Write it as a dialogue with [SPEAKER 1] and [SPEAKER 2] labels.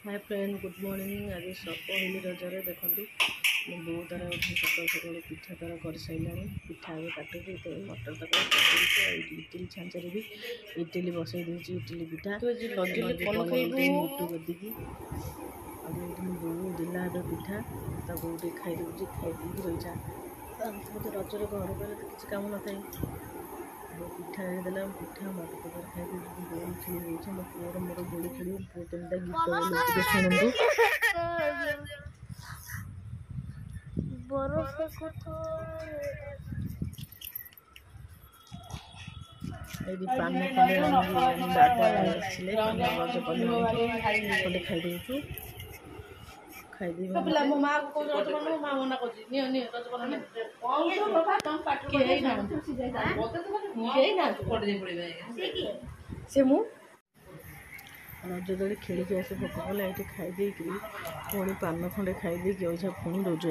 [SPEAKER 1] Hi friend good morning. आज पहली रजरे देखो बो तार सकाल सकाल पिठा तार कर सारा पिठा आगे काटुची तो मटर तक इडली छांचरे भी इडली बसई देती इडली पिठा मुटु गदिकी बो दिला पिठा बोटे खाई दूसरी खाई रही मत रजरे घर पर किसी कम न था पिठा देला पिठा मटर तक खाई बोल खेली मो पुअर मोर गोली खेल पु केमता गीत बोलते शुणु ये पान खंडे बाबा आसले रज खंडे खाई देचु खाई से मु रज दड़ी खेलिक आस भोक कला ये खाई पुणी पान खंडे खाई पुणी रोज